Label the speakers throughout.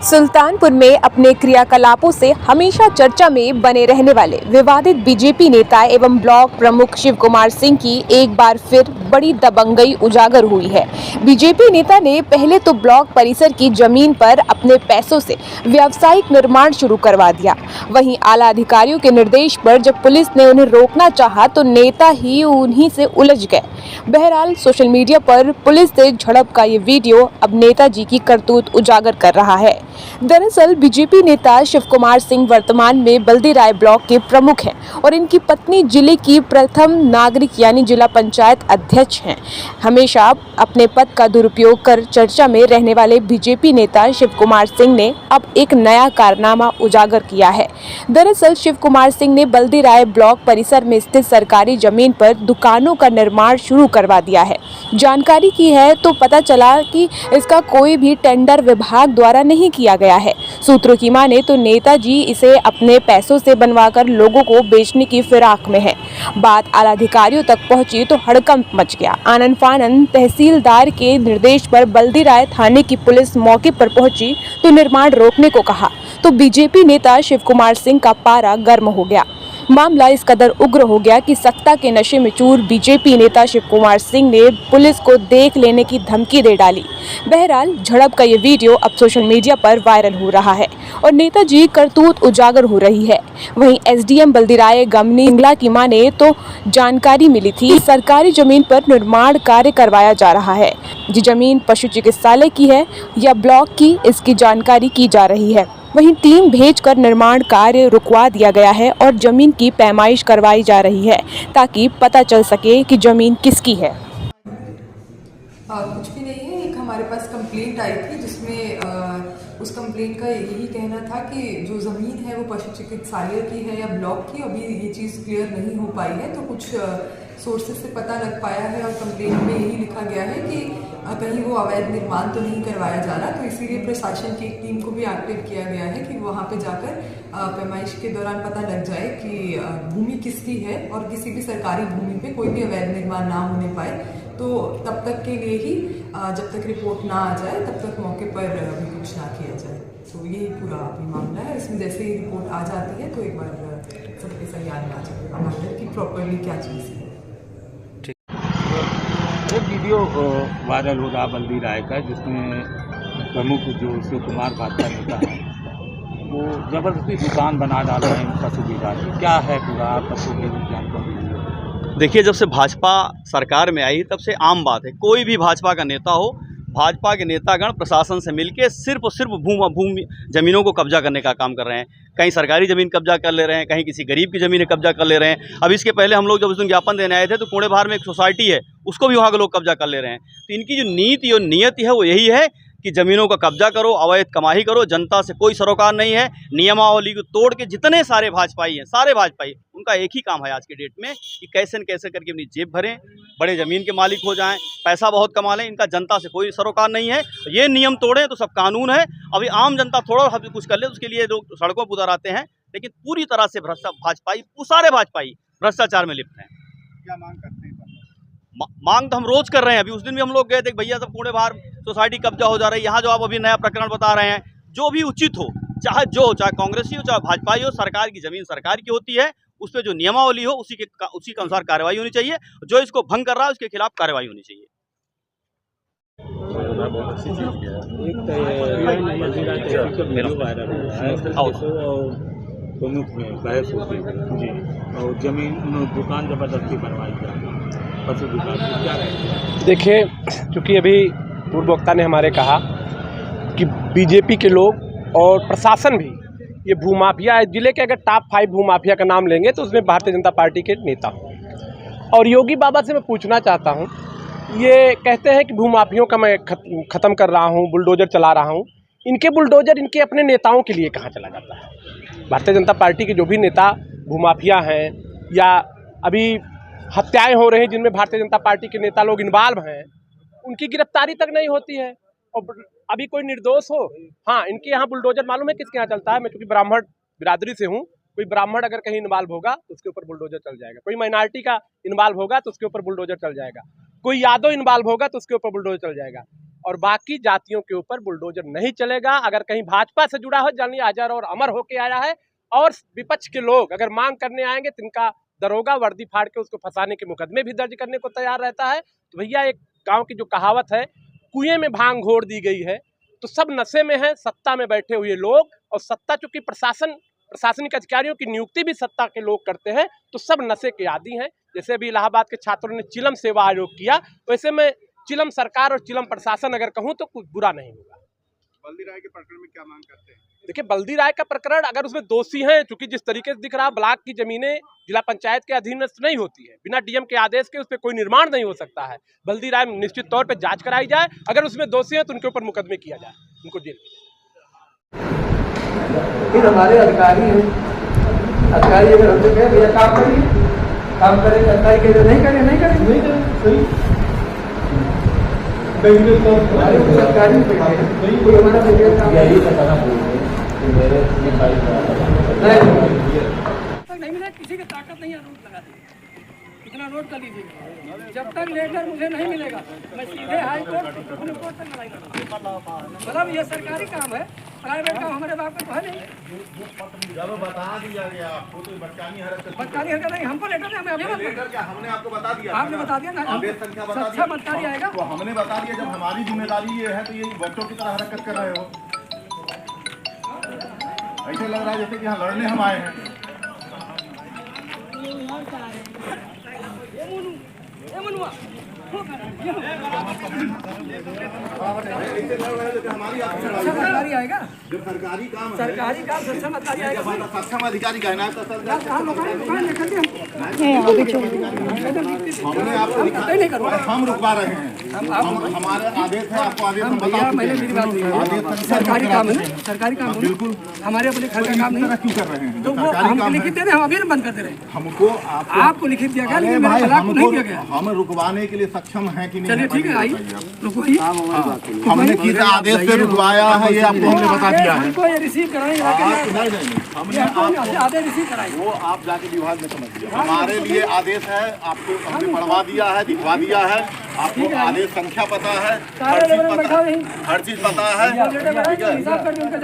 Speaker 1: सुल्तानपुर में अपने क्रियाकलापों से हमेशा चर्चा में बने रहने वाले विवादित बीजेपी नेता एवं ब्लॉक प्रमुख शिव कुमार सिंह की एक बार फिर बड़ी दबंगई उजागर हुई है। बीजेपी नेता ने पहले तो ब्लॉक परिसर की जमीन पर अपने पैसों से व्यावसायिक निर्माण शुरू करवा दिया। वहीं आला अधिकारियों के निर्देश पर जब पुलिस ने उन्हें रोकना चाहा तो नेता ही उन्हीं से उलझ गए। बहरहाल सोशल मीडिया पर पुलिस से झड़प का ये वीडियो अब नेताजी की करतूत उजागर कर रहा है। दरअसल बीजेपी नेता शिव कुमार सिंह वर्तमान में बल्दी राय ब्लॉक के प्रमुख हैं और इनकी पत्नी जिले की प्रथम नागरिक यानी जिला पंचायत अध्यक्ष हैं। हमेशा अपने पद का दुरुपयोग कर चर्चा में रहने वाले बीजेपी नेता शिव कुमार सिंह ने अब एक नया कारनामा उजागर किया है। दरअसल शिव कुमार सिंह ने बल्दी राय ब्लॉक परिसर में स्थित सरकारी जमीन पर दुकानों का निर्माण शुरू करवा दिया है। जानकारी की है तो पता चला कि इसका कोई भी टेंडर विभाग द्वारा नहीं किया गया है। सूत्रों की माने तो नेताजी इसे अपने पैसों से बनवाकर लोगों को बेचने की फिराक में है। बात आला अधिकारियों तक पहुंची तो हड़कंप मच गया। आनन फानन तहसीलदार के निर्देश पर बल्दी राय थाने की पुलिस मौके पर पहुंची तो निर्माण रोकने को कहा तो बीजेपी नेता शिव कुमार सिंह का पारा गर्म हो गया। मामला इस कदर उग्र हो गया कि सत्ता के नशे में चूर बीजेपी नेता शिव कुमार सिंह ने पुलिस को देख लेने की धमकी दे डाली। बहरहाल झड़प का ये वीडियो अब सोशल मीडिया पर वायरल हो रहा है और नेताजी करतूत उजागर हो रही है। वहीं एसडीएम बल्दीराय गमनी इंगला की माने तो जानकारी मिली थी सरकारी जमीन पर निर्माण कार्य करवाया जा रहा है। ये जमीन पशु चिकित्सालय की है या ब्लॉक की, इसकी जानकारी की जा रही है। वहीं टीम भेजकर निर्माण कार्य रुकवा दिया गया है और जमीन की पैमाइश करवाई जा रही है ताकि पता चल सके कि जमीन किसकी है।
Speaker 2: कुछ भी नहीं है। एक हमारे पास कंप्लेंट आई थी जिसमें उस कंप्लेंट का यही कहना था कि जो ज़मीन है वो पशु चिकित्सालय की है या ब्लॉक की, अभी ये चीज़ क्लियर नहीं हो पाई है। तो कुछ सोर्सेज से पता लग पाया है और कंप्लेंट में यही लिखा गया है कि कहीं वो अवैध निर्माण तो नहीं करवाया जा रहा। तो इसीलिए प्रशासन की एक टीम को भी एक्टिव किया गया है कि वहाँ पे जाकर पैमाइश के दौरान पता लग जाए कि भूमि किसकी है और किसी भी सरकारी भूमि पे कोई भी अवैध निर्माण ना होने पाए। तो तब तक के लिए ही जब तक रिपोर्ट ना आ जाए तब तक मौके पर भी कुछ ना किया जाए। तो यही पूरा अभी मामला है। इसमें जैसे ही रिपोर्ट आ जाती है तो एक बार सबके सही आ जाएगा मैटर की प्रॉपरली क्या चीज़ है।
Speaker 3: एक वीडियो वायरल हो रहा बल्दी राय का जिसमें प्रमुख जो शिव कुमार भाजपा नेता है वो ज़बरदस्ती दुकान बना डाल रहे हैं पशु विभाग की। क्या है पूरा पशु के जानकारी?
Speaker 4: देखिए, जब से भाजपा सरकार में आई तब से आम बात है, कोई भी भाजपा का नेता हो, भाजपा के नेतागण प्रशासन से मिलके सिर्फ और सिर्फ भूमि ज़मीनों को कब्जा करने का काम कर रहे हैं। कहीं सरकारी ज़मीन कब्जा कर ले रहे हैं, कहीं किसी गरीब की ज़मीन कब्जा कर ले रहे हैं। अब इसके पहले हम लोग जब उस दिन ज्ञापन देने आए थे तो पुणे बाहर में एक सोसाइटी है, उसको भी वहाँ के लोग कब्जा कर ले रहे हैं। तो इनकी जो नीति और नियति है वो यही है कि ज़मीनों का कब्जा करो, अवैध कमाई करो, जनता से कोई सरोकार नहीं है। नियमावली को तोड़ के जितने सारे भाजपाई हैं, सारे भाजपाई, उनका एक ही काम है आज के डेट में कि कैसे न कैसे करके अपनी जेब भरें, बड़े ज़मीन के मालिक हो जाएं, पैसा बहुत कमा लें। इनका जनता से कोई सरोकार नहीं है। ये नियम तोड़ें तो सब कानून है। अभी आम जनता थोड़ा कुछ कर ले उसके लिए लोग सड़कों पर उतर आते हैं, लेकिन पूरी तरह से भाजपाई, सारे भाजपाई भ्रष्टाचार में लिप्त हैं।
Speaker 3: क्या मांग करते हैं?
Speaker 4: मांग तो हम रोज कर रहे हैं। अभी उस दिन भी हम लोग गए थे, भैया सब पुणे बाहर सोसाइटी कब्जा हो जा रही है। यहाँ जो आप अभी नया प्रकरण बता रहे हैं, जो भी उचित हो, चाहे कांग्रेसी हो चाहे भाजपा हो, सरकार की जमीन सरकार की होती है, उस पर जो नियमावली हो उसी के अनुसार कार्रवाई होनी चाहिए। जो इसको भंग कर रहा है उसके खिलाफ कार्रवाई होनी चाहिए।
Speaker 3: प्रमुख में बहस होती है जी, और जमीन दुकान जबरदस्ती बनवाई जाए पशु विभाग की, क्या कहते हैं?
Speaker 5: देखिए, क्योंकि अभी पूर्व वक्ता ने हमारे कहा कि बीजेपी के लोग और प्रशासन भी ये भूमाफिया, जिले के अगर टॉप 5 भूमाफिया का नाम लेंगे तो उसमें भारतीय जनता पार्टी के नेता हों। और योगी बाबा से मैं पूछना चाहता हूँ, ये कहते हैं कि भूमाफियों का मैं ख़त्म कर रहा हूँ, बुलडोजर चला रहा हूँ। इनके बुलडोजर इनके अपने नेताओं के लिए कहाँ चला जाता है? भारतीय जनता पार्टी के जो भी नेता भूमाफिया हैं या अभी हत्याएं हो रही हैं जिनमें भारतीय जनता पार्टी के नेता लोग इन्वॉल्व हैं, उनकी गिरफ्तारी तक नहीं होती है। और अभी कोई निर्दोष हो, हाँ, इनके यहाँ बुलडोजर मालूम है किसके यहाँ चलता है? मैं चूँकि ब्राह्मण बिरादरी से हूँ, कोई ब्राह्मण अगर कहीं इन्वॉल्व होगा तो उसके ऊपर बुलडोजर चल जाएगा। कोई माइनॉरिटी का इन्वॉल्व होगा तो उसके ऊपर बुलडोजर चल जाएगा। कोई यादव इन्वॉल्व होगा तो उसके ऊपर बुलडोजर चल जाएगा। और बाकी जातियों के ऊपर बुलडोजर नहीं चलेगा। अगर कहीं भाजपा से जुड़ा हो, जानी अजर और अमर होके आया है, और विपक्ष के लोग अगर मांग करने आएंगे तो इनका दरोगा वर्दी फाड़ के उसको फंसाने के मुकदमे भी दर्ज करने को तैयार रहता है। तो भैया, एक गांव की जो कहावत है, कुएं में भांग घोर दी गई है, तो सब नशे में है सत्ता में बैठे हुए लोग, और सत्ता चूंकि प्रशासनिक अधिकारियों की नियुक्ति भी सत्ता के लोग करते हैं, तो सब नशे के आदी हैं। जैसे अभी इलाहाबाद के छात्रों ने चिलम सेवा आयोग किया, वैसे में चिलम सरकार और चिलम प्रशासन अगर कहूँ तो कुछ बुरा नहीं होगा।
Speaker 6: बल्दी राय के प्रकरण में क्या मांग करते हैं?
Speaker 5: देखिए, बल्दी राय का प्रकरण अगर उसमें दोषी हैं, चूंकि जिस तरीके से दिख रहा, ब्लॉक की जमीनें जिला पंचायत के अधीनस्थ नहीं होती है, बिना डीएम के आदेश के उस पर कोई निर्माण नहीं हो सकता है। बल्दी राय निश्चित तौर पर जांच कराई जाए, अगर उसमें दोषी हैं तो उनके ऊपर मुकदमे किया जाए, उनको जेल में।
Speaker 7: फिर हमारे अधिकारी हैं, अधिकारी अगर हमसे कहे भैया काम करिए, काम करें, अधिकारी कहे नहीं करें, नहीं करें, नहीं करें, सही हमारे कुछ अधिकारी कोई हमारा यही बताना
Speaker 8: नहीं मिले, किसी की ताकत नहीं है रोड लगा दी, कितना रोड कर लीजिएगा। जब तक लेटर मुझे नहीं मिलेगा, मैं सीधे हाई कोर्ट सुप्रीम कोर्ट तक लड़ाई करूँगा। मतलब ये सरकारी काम है, प्राइवेट काम हमारे बाप को है नहीं।
Speaker 6: जब बता दिया गया आपको तो बदकानी
Speaker 8: हरकत नहीं, हमको लेटर नहीं, हमें अभी
Speaker 6: लेटर क्या हमने आपको बता दिया?
Speaker 8: आपने बता दिया ना,
Speaker 6: आदेश संख्या बता
Speaker 8: अच्छा मतकारी आएगा
Speaker 6: तो हमने बता दिया। जब हमारी जिम्मेदारी ये है तो ये बच्चों की तरह हरकत कर रहे हो। ऐसे लग रहा है जैसे कि यहाँ लड़ने हम आए हैं।
Speaker 8: सरकारी आएगा,
Speaker 6: जब सरकारी काम है,
Speaker 8: सरकारी काम सक्षम अधिकारी आएगा।
Speaker 6: सक्षम अधिकारी का नाम
Speaker 8: हमने
Speaker 6: आपको
Speaker 8: नहीं करवा,
Speaker 6: हम रुकवा रहे हैं। हमारे आदेश है, आपको आदेश हम बता चुके
Speaker 8: मैंने मेरी बात
Speaker 6: हैं।
Speaker 8: सरकारी काम है ना, सरकारी काम है,
Speaker 6: बिल्कुल
Speaker 8: हमारे अपने घर का काम नहीं।
Speaker 6: क्यों कर रहे हैं?
Speaker 8: तो वो हमको लिखित दे रहे, हम अभी बंद कर दे रहे हैं।
Speaker 6: हमको
Speaker 8: आपको लिखित दिया गया, लेकिन
Speaker 6: भाई
Speaker 8: मेरे ब्लॉक को नहीं दिया गया।
Speaker 6: हम रुकवाने के लिए सक्षम हैं कि नहीं?
Speaker 8: चलिए ठीक है, आइए रुकोइए।
Speaker 6: हमने किस आदेश से रुकवाया है ये आपको हमने बता दिया है।
Speaker 8: हमको ये रिसीव कराएंगे,
Speaker 6: नहीं, हमने
Speaker 8: आदेश रिसीव कराएंगे।
Speaker 6: वो आप जाके विभाग में समझ लीजिए। हमारे लिए आदेश है, आपको हमने पढ़वा दिया है, दिखवा दिया है, आपको आदेश संख्या पता है, हर चीज पता है।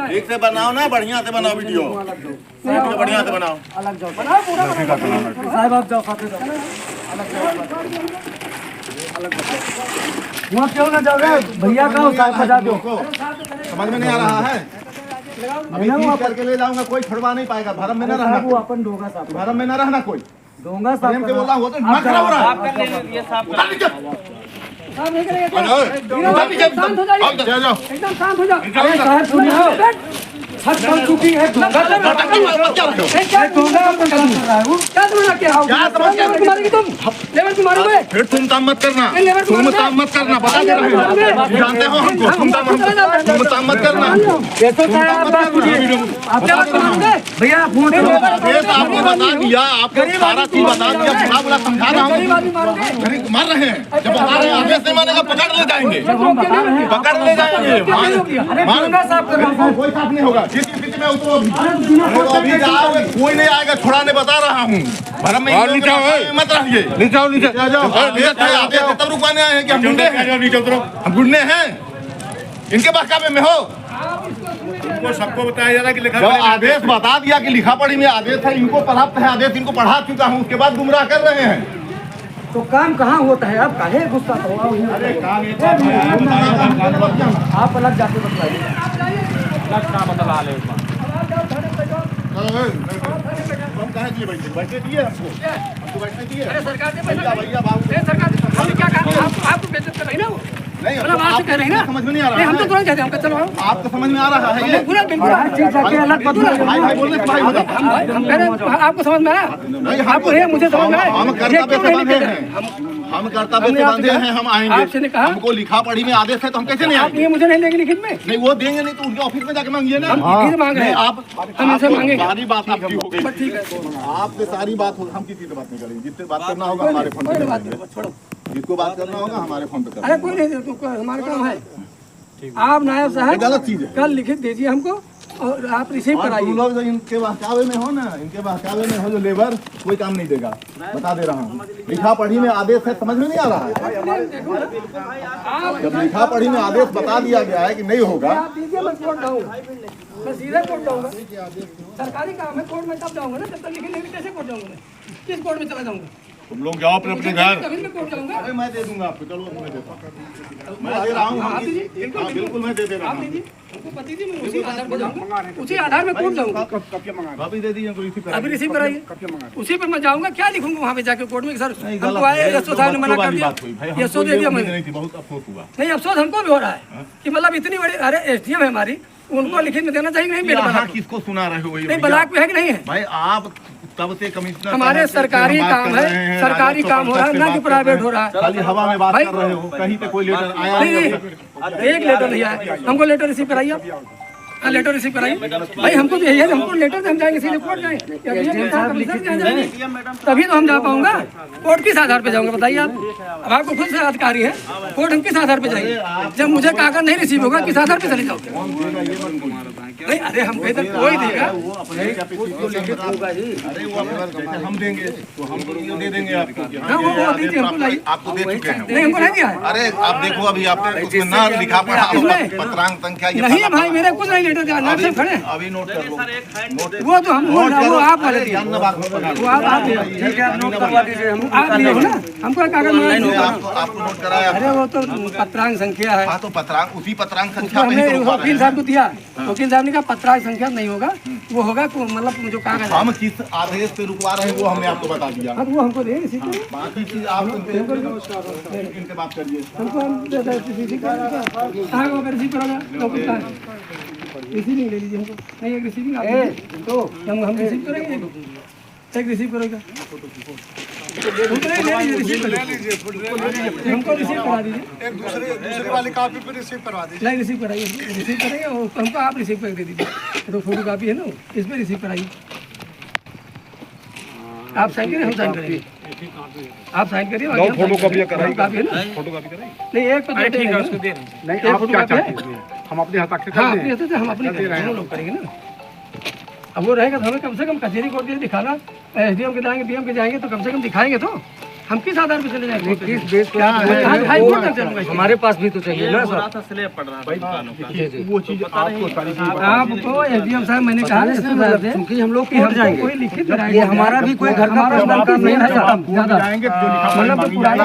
Speaker 6: ठीक से बनाओ ना, बढ़िया से बनाओ वीडियो, बढ़िया से बनाओ।
Speaker 7: साहब आप जाओ, खाते जाओ, वहाँ क्यों ना जाओ भैया, का साहब बजा दो।
Speaker 6: समझ में नहीं आ रहा है? अभी ठीक करके ले जाऊंगा, कोई छुड़वा नहीं पाएगा। भरम में न रहना,
Speaker 7: वो अपन डोंगा साहब,
Speaker 6: भरम में न रहना कोई।
Speaker 7: डोंगा
Speaker 6: प्रेम
Speaker 7: साहब
Speaker 6: से बोला हो तो मत खराब हो रहा है।
Speaker 8: शांत हो जाइए, एकदम शांत हो जाओ।
Speaker 7: छत चल चुकी है,
Speaker 8: क्या मारेगी तुम? लेबर की मारोगे?
Speaker 6: फिर तुम काम मत करना, तुम काम मत करना, बता दे रहे हो, जानते हो हमको। तुम काम मत करना,
Speaker 7: भैया
Speaker 6: आदेश आपको बता दिया, आपको सारा चीज बता दिया, बुला बुला समझा रहा हूँ। मार रहे हैं, जब बता रहे हैं आदेश नहीं मानेगा पकड़ ले जाएंगे, पकड़ ले जाएंगे। कोई साथ नहीं होगा, जिस स्थिति में उतरो अभी जाओगे, कोई नहीं आएगा, छुड़ाने बता रहा हूँ। भरम में मत रहिए, नीचे तब रुकवाने आए हैं कि हम गुंडे हैं, हम गुंडे हैं, इनके बहकावे में हो। सबको बताया जा रहा है कि लिखा आदेश बता दिया कि लिखा पढ़ी में आदेश है, इनको प्राप्त है आदेश, इनको पढ़ा चुका हूँ, उसके बाद गुमराह कर रहे हैं।
Speaker 7: तो काम कहाँ होता है? आप काहे गुस्सा हो?
Speaker 6: अरे काम
Speaker 7: आप अलग जाके बताइए।
Speaker 6: हम कहे दिए बैठे दिए हमको बैठने दिए।
Speaker 8: सरकार ने
Speaker 6: भैया बाबू
Speaker 8: सरकार हम क्या कर रहे हैं? आपको बेइज्जत कर रही है ना?
Speaker 6: नहीं,
Speaker 8: मतलब आप कह रहे हैं ना,
Speaker 6: समझ में नहीं आ रहा है।
Speaker 8: हम तो तुरंत कहते हैं, हम चलो
Speaker 6: आपको समझ में आ रहा है ये?
Speaker 8: पूरा बिल्कुल
Speaker 7: अलग
Speaker 6: भाई भाई बोलने से भाई हो जाता है।
Speaker 8: हम कह रहे हैं, आपको समझ में आया? आपको है, मुझे समझ में आया।
Speaker 6: हम कर्तव्य से बंधे हैं, हम कर्तव्य से बंधे हैं, हम आएंगे।
Speaker 8: आपसे ने कहा
Speaker 6: हमको लिखा पढ़ी में आदेश है तो हम कैसे नहीं
Speaker 8: आप
Speaker 6: आएंगे?
Speaker 8: ये मुझे नहीं देंगे लिखित में?
Speaker 6: नहीं, वो देंगे नहीं तो उनके ऑफिस में जाके मांगिए ना।
Speaker 8: हम लिखित मांग रहे हैं,
Speaker 6: आप
Speaker 8: हम इनसे मांगेंगे।
Speaker 6: सारी बात आपकी हो गई,
Speaker 8: ठीक है,
Speaker 6: आपसे सारी बात हो, हम किसी से बात नहीं करेंगे। जिससे बात करना होगा हमारे फोन पे करेंगे, जिसको बात करना होगा हमारे फोन पे
Speaker 8: अरे
Speaker 6: करेंगे।
Speaker 8: कोई नहीं, तो हमारा काम है। आप नायब साहब
Speaker 6: गलत चीज है।
Speaker 8: कल लिखित दीजिए हमको, और आप रिसीव
Speaker 6: और तुम
Speaker 8: कराइए।
Speaker 6: लोग जो इनके बहकावे में हो ना, इनके बहकावे में हो जो लेबर, कोई काम नहीं देगा, बता दे रहा हूँ। लिखा पढ़ी में आदेश है, समझ में नहीं आ रहा है। जब लिखा पढ़ी में आदेश बता दिया गया है कि नहीं होगा,
Speaker 8: आप दीजिए, मैं कोर्ट जाऊँगा, मैं सीधे कोर्ट जाऊँगा। सरकारी काम है, कोर्ट में तब जाऊँगा ना, जब तक लिखे नहीं कैसे कोर्ट जाऊँगा मैं? किस कोर्ट में चला जाऊँगा?
Speaker 6: तुम लोग जाओ अपने अपने घर।
Speaker 8: तभी मैं कोर्ट जाऊँगा।
Speaker 6: अरे मैं दे दूंगा आपको, चलो मैं देता हूँ, मैं दे रहा हूँ। हाँ, बिल्कुल मैं दे रहा
Speaker 8: आप
Speaker 6: हूँ।
Speaker 8: दीजिए, हमको पति दी, मैं उसी आधार पर जाऊँगा, उसी आधार में कोर्ट जाऊँगा।
Speaker 6: अभी दे दीजिए, कोई रिसीव
Speaker 8: अभी रिसीव कराइए, उसी पर मैं जाऊँगा। क्या लिखूंगा वहाँ पे जाके कोर्ट में? सर
Speaker 6: नहीं,
Speaker 8: हमको
Speaker 6: गलत
Speaker 8: आए,
Speaker 6: है।
Speaker 8: यशो साहब ने मना कर दिया, यशो दे दिया मैंने।
Speaker 6: नहीं थी, बहुत अफसोस हुआ।
Speaker 8: नहीं, अफसोस हमको भी हो रहा है कि मतलब इतनी बड़ी, अरे एसडीएम है हमारी, उनको लिखित में देना चाहिए नहीं? मेरे
Speaker 6: यहाँ
Speaker 8: ब्लॉक
Speaker 6: किसको सुना रहे हो ये
Speaker 8: नहीं,
Speaker 6: भैया?
Speaker 8: ब्लॉक में है कि नहीं है?
Speaker 6: भाई आप तब से कमिश्नर
Speaker 8: हमारे
Speaker 6: साहब से
Speaker 8: सरकारी
Speaker 6: हम बात
Speaker 8: काम
Speaker 6: कर
Speaker 8: है,
Speaker 6: रहे हैं,
Speaker 8: सरकारी
Speaker 6: राजस्व
Speaker 8: काम हो रहा है,
Speaker 6: परिषद से
Speaker 8: ना कि
Speaker 6: बात कर
Speaker 8: प्राइवेट
Speaker 6: रहे हैं।
Speaker 8: हो रहा है।
Speaker 6: खाली हवा में बात
Speaker 8: भाई,
Speaker 6: कर रहे हो, कहीं पे कोई लेटर आया
Speaker 8: नहीं,
Speaker 6: नहीं।
Speaker 8: एक लेटर नहीं आया, हमको लेटर रिसीव कराइए आप। हाँ, लेटर रिसीव कराइए भाई, हमको तो यही है, हमको लेटर से हम जाएंगे सीधे कोर्ट जाएंगे, तभी तो हम जा पाऊंगा। कोर्ट किस आधार पे जाऊंगा बताइए आप? अब आपको खुद से अधिकारी है, कोर्ट हम किस आधार पे जाएंगे? जब मुझे कागज नहीं रिसीव होगा, किस आधार पे चले जाओगे? नहीं, अरे हम इधर कोई देगा,
Speaker 6: अरे वो अपने हम देंगे तो हम दे देंगे आपको।
Speaker 8: हाँ, वो दीजिए, हमको लाइए।
Speaker 6: आपको दे चुके हैं।
Speaker 8: नहीं, हमको नहीं दिया है।
Speaker 6: अरे आप देखो, अभी आपने उसमें ना लिखा पढ़ा होगा, पत्रांक संख्या ये
Speaker 8: नहीं भाई, मेरे कुछ नहीं लेटर दिया, नाम से खड़े।
Speaker 6: अभी नोट कर लो।
Speaker 8: वो तो हम वो आप वाले दिए।
Speaker 6: ध्यान न बात में पकड़ लो।
Speaker 8: वो आप ठीक है, आप नोट करवा दीजिए, आप दिए हो ना, हमको कागज मंगा दो।
Speaker 6: आपको नोट कराया।
Speaker 8: अरे वो तो पत्रांक संख्या है,
Speaker 6: हाँ तो पत्रांक, उसी पत्रांक
Speaker 8: उसको
Speaker 6: संख्या पे ही
Speaker 8: हमने
Speaker 6: तो लिखवा रहे
Speaker 8: वकील
Speaker 6: हैं।
Speaker 8: साहब को दिया, वकील साहब ने कहा पत्रांक संख्या नहीं होगा, वो होगा मतलब जो कागज है।
Speaker 6: हम किस आदेश पे रुकवा रहे हैं वो हमने आपको बता दिया।
Speaker 8: हाँ, तो वो हमको दे इसी को,
Speaker 6: बाकी चीज आप इनसे बात करिए।
Speaker 8: हमको हम दे दे इसी को। कहाँ को रिसीव करोगे? डॉक्यूमेंट कहाँ है? रिसीविंग ले लीजिए हमको। नहीं, एक रिसीविंग आप तो हम रिसीव करेंगे, एक रिसीव करेगा, हमको रिसीव करा दीजिए।
Speaker 9: एक दूसरे वाली कॉपी पे रिसीव करवा दीजिए।
Speaker 8: नहीं, रिसीव कराइए, रिसीव करेंगे और हमको आप रिसीव करके दे दीजिए। तो फोटो कापी है ना, इस पर रिसीव कराइए। आप साइन करिए, हम साइन करेंगे। आप साइन करिए, फोटो कॉपी कराइए, कापी है ना, फोटो कॉपी कराइए। नहीं, एक तो ठीक है, उसको दे रहे हैं। नहीं, आप क्या चाहते हैं? हम अपने हस्ताक्षर हाँ, अपने हस्ताक्षर हम अपने दोनों लोग करेंगे ना। अब वो रहेगा तो हमें कम से कम कचहरी कोर्ट के दिखाना, एसडीएम के जाएंगे, डीएम के जाएंगे, तो कम से कम दिखाएंगे तो हम किस आधार पे चले जाएंगे? किस बेस क्या है? हाई कोर्ट तक चलूंगा, हमारे पास भी तो चाहिए ना सर। वो चीज आपको सारी चीज आपको एसडीएम साहब मैंने कहा क्योंकि हम लोग कोर्ट जाएंगे, कोई लिखित ये हमारा भी कोई घर का पर्सनल काम नहीं है मतलब पुराना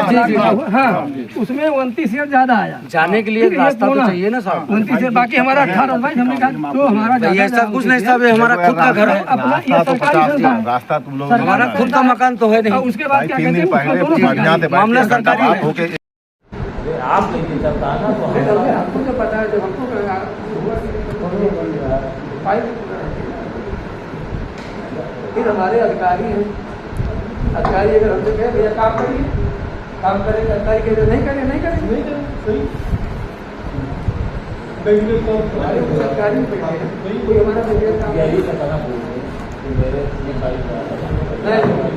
Speaker 8: हाँ, उसमें 29 ईयर ज्यादा आया, जाने के लिए रास्ता तो चाहिए ना सर। 29 ईयर, बाकी हमारा 18 हमने कहा तो हमारा ऐसा कुछ नहीं साहब, हमारा खुद का घर है अपना, ये सरकारी
Speaker 6: रास्ता तुम लोग
Speaker 8: हमारा खुद का मकान तो है नहीं। उसके बाद क्या कहते हैं, मामला सरकारी है।
Speaker 6: होके
Speaker 7: आप नहीं चलता ना, तो
Speaker 8: हमको जो पता है, जब हमको फिर हमारे अधिकारी हैं, अधिकारी अगर हमसे कहे भैया काम करिए, काम करेंगे, अधिकारी कहे नहीं करें, नहीं करें, नहीं करें, सही हमारे कुछ अधिकारी बैठे हैं, कोई हमारा काम नहीं,